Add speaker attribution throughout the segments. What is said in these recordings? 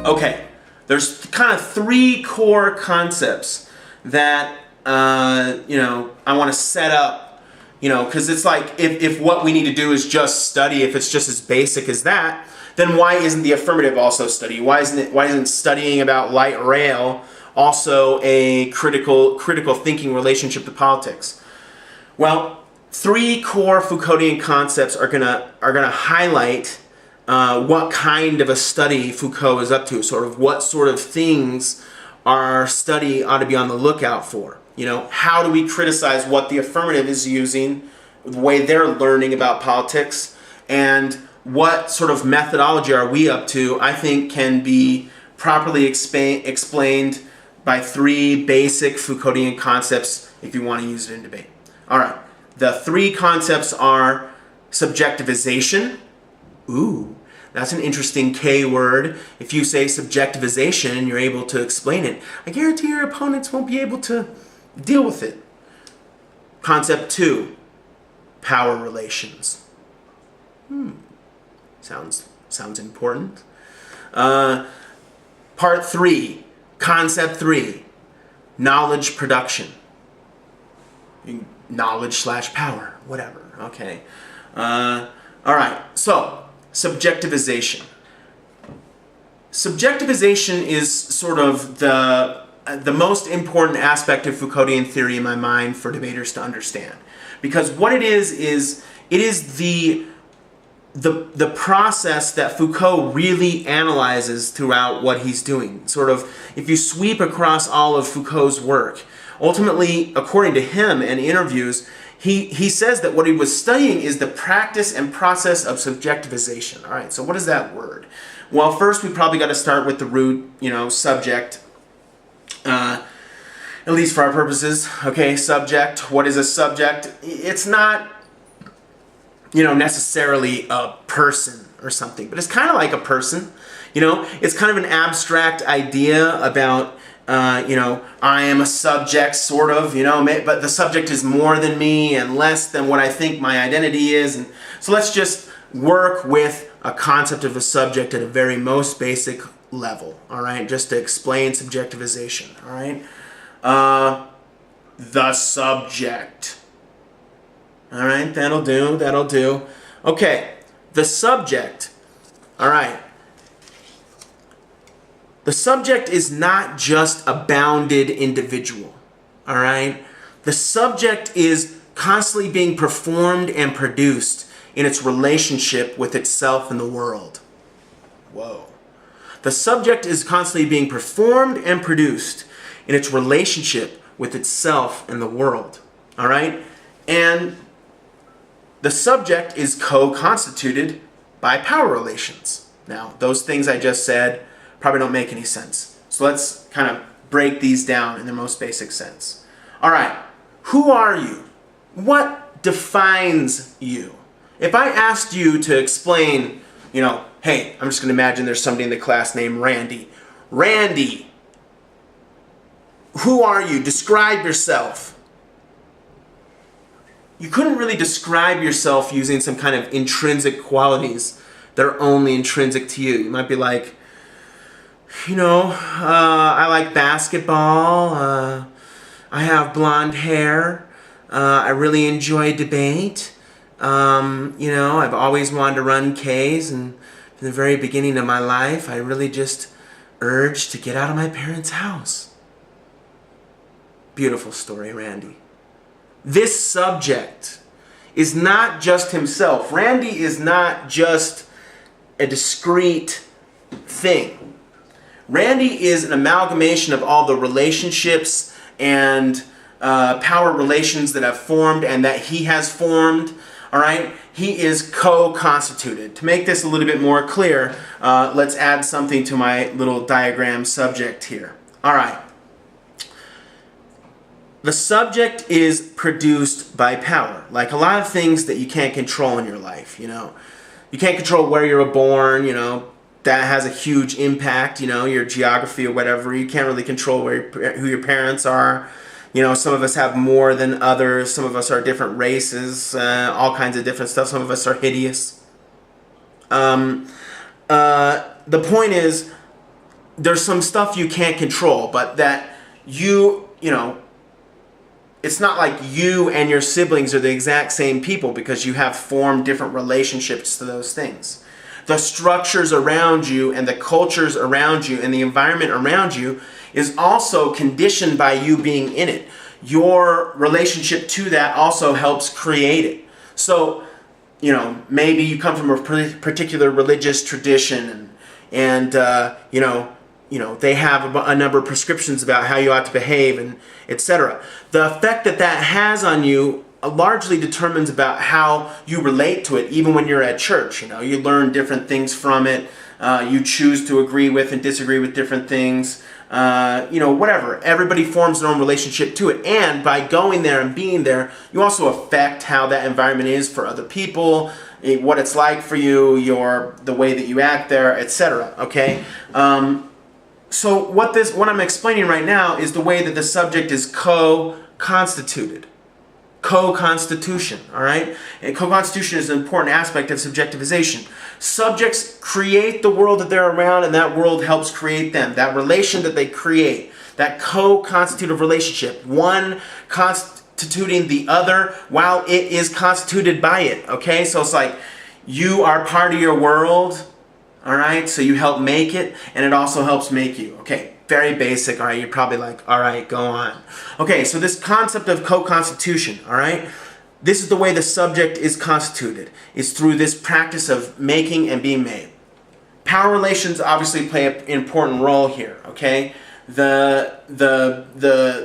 Speaker 1: Okay, there's kind of three core concepts that I want to set up, because it's like if what we need to do is just study, if it's just as basic as that, then why isn't the affirmative also study? Why isn't studying about light rail also a critical thinking relationship to politics? Well, three core Foucauldian concepts are gonna highlight what kind of a study Foucault is up to, sort of what sort of things our study ought to be on the lookout for. How do we criticize what the affirmative is using, the way they're learning about politics, and what sort of methodology are we up to, I think can be properly explained by three basic Foucauldian concepts if you want to use it in debate. All right, the three concepts are subjectivization. Ooh, that's an interesting K word. If you say subjectivization and you're able to explain it, I guarantee your opponents won't be able to deal with it. Concept 2, power relations. Sounds important. Part 3, concept 3, knowledge production. Knowledge/power, whatever. Okay. All right. So subjectivization. Subjectivization is sort of the most important aspect of Foucauldian theory in my mind for debaters to understand, because what it is the process that Foucault really analyzes throughout what he's doing. Sort of, if you sweep across all of Foucault's work, ultimately, according to him and interviews, he says that what he was studying is the practice and process of subjectivization. All right, so what is that word? Well, first we probably got to start with the root, subject, at least for our purposes. Okay, subject. What is a subject? It's not, necessarily a person or something, but it's kind of like a person. It's kind of an abstract idea about, I am a subject, sort of, but the subject is more than me and less than what I think my identity is. And so let's just work with a concept of a subject at a very most basic level, all right, just to explain subjectivization, all right? The subject. All right, that'll do. Okay, the subject, all right. The subject is not just a bounded individual, all right? The subject is constantly being performed and produced in its relationship with itself and the world. Whoa. The subject is constantly being performed and produced in its relationship with itself and the world, all right? And the subject is co-constituted by power relations. Now, those things I just said probably don't make any sense. So let's kind of break these down in their most basic sense. All right, who are you? What defines you? If I asked you to explain, hey, I'm just going to imagine there's somebody in the class named Randy. Randy, who are you? Describe yourself. You couldn't really describe yourself using some kind of intrinsic qualities that are only intrinsic to you. You might be like, I like basketball, I have blonde hair, I really enjoy debate, I've always wanted to run Ks, and from the very beginning of my life, I really just urged to get out of my parents' house. Beautiful story, Randy. This subject is not just himself. Randy is not just a discrete thing. Randy is an amalgamation of all the relationships and power relations that have formed and that he has formed. All right? He is co-constituted. To make this a little bit more clear, let's add something to my little diagram subject here. All right. The subject is produced by power. Like a lot of things that you can't control in your life, You can't control where you were born, that has a huge impact, your geography or whatever. You can't really control who your parents are. Some of us have more than others. Some of us are different races, all kinds of different stuff. Some of us are hideous. The point is, there's some stuff you can't control, but that you know, it's not like you and your siblings are the exact same people because you have formed different relationships to those things. The structures around you and the cultures around you and the environment around you is also conditioned by you being in it. Your relationship to that also helps create it. So, you know, maybe you come from a particular religious tradition and you know, they have a number of prescriptions about how you ought to behave and etc. The effect that that has on you largely determines about how you relate to it, even when you're at church. You know, you learn different things from it. You choose to agree with and disagree with different things. You know, whatever. Everybody forms their own relationship to it. And by going there and being there, you also affect how that environment is for other people, what it's like for you, the way that you act there, etc. Okay? So what I'm explaining right now is the way that the subject is co-constituted. Co-constitution, all right? And co-constitution is an important aspect of subjectivization. Subjects create the world that they're around, and that world helps create them. That relation that they create, that co-constitutive relationship, one constituting the other while it is constituted by it, okay? So it's like you are part of your world, all right? So you help make it, and it also helps make you, okay? Very basic, all right? You're probably like, all right, go on. Okay, so this concept of co-constitution, all right? This is the way the subject is constituted. It's through this practice of making and being made. Power relations obviously play an important role here, okay? The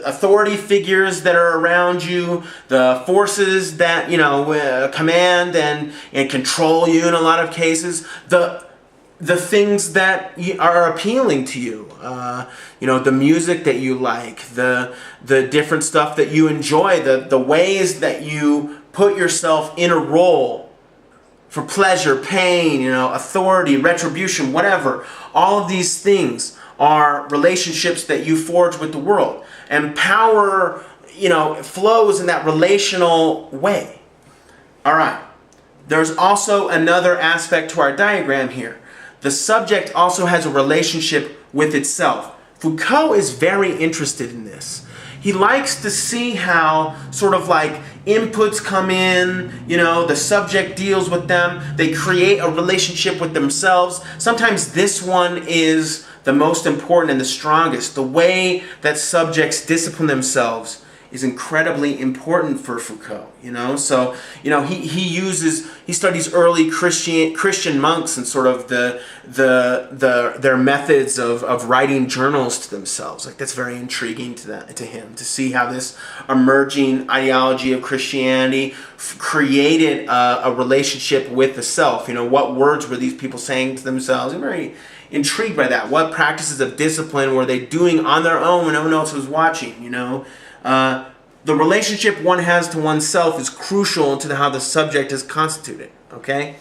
Speaker 1: authority figures that are around you, the forces that, you know, command and control you in a lot of cases, the things that are appealing to you, you know, the music that you like, the different stuff that you enjoy, the ways that you put yourself in a role for pleasure, pain, you know, authority, retribution, whatever. All of these things are relationships that you forge with the world. And power, you know, flows in that relational way. All right. There's also another aspect to our diagram here. The subject also has a relationship with itself. Foucault is very interested in this. He likes to see how sort of like inputs come in, you know, the subject deals with them, they create a relationship with themselves. Sometimes this one is the most important and the strongest. The way that subjects discipline themselves is incredibly important for Foucault, you know. So, you know, he studies early Christian monks and sort of their methods of writing journals to themselves. Like, that's very intriguing to him, to see how this emerging ideology of Christianity created a relationship with the self. You know, what words were these people saying to themselves? I'm very intrigued by that. What practices of discipline were they doing on their own when no one else was watching, you know? The relationship one has to oneself is crucial to how the subject is constituted, okay?